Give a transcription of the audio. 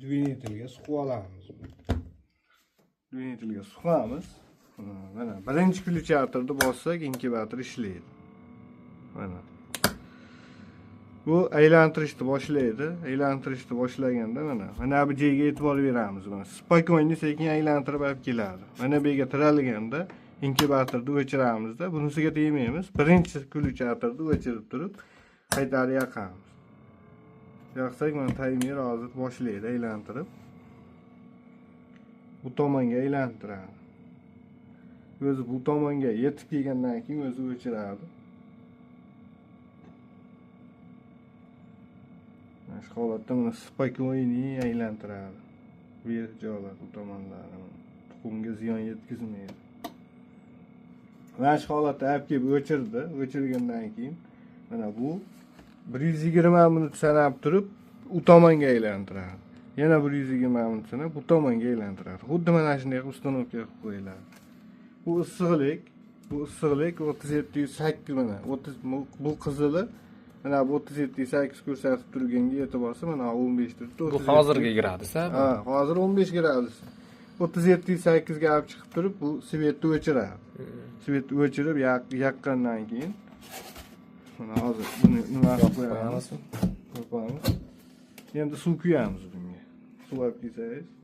Dvigatelga suqib olamiz. Dvigatelga suqamiz. Mana birinchi ключаторni bossak, inkubator ishlaydi. Mana. Bu aylantirishni boshlaydi. Aylantirishni boshlaganda mana bu joyga e'tibor beramiz. Mana spokойно sekin aylantirib olib keladi. Mana bu yerga tiralganda inkubatorni o'chiramizda, bunisiga tegmaymiz. Birinchi ключаторni o'chirib turib, qaytarib yoqamiz. Yoqsak, mana timer hozir boshlaydi aylantirib. Bu tomonga aylantiradi. O'zi bu tomonga yetib kelgandan keyin o'zi o'chiradi. Mana shu holatda buni spokойно aylantiradi. Bu joylar, bu tomonlari tuxumga ziyon yetkazmaydi. Mana shu holatda olib kelib o'chirdi. O'chirgandan keyin mana bu 120 minut sanab turib, u tomonga aylantiradi. Yana 120 minut sanab bu tomonga aylantiradi. Xuddi mana shunday uстановка qilib qo'yiladi. Bu issiqlik 3708 mana 30 bu qizili mana 3708 ko'rsatib turganga e'tiborsa mana 15 turibdi. Bu hozirgi gradus-a? Ha, hozir 15 gradus. 3708 ga olib chiqib turib, bu svetni o'chiradi. Svetni o'chirib yaqqandan keyin mana hozir buni nima qilib qo'yamiz? Endi suv quyamiz bunga. Suv olib kelsangiz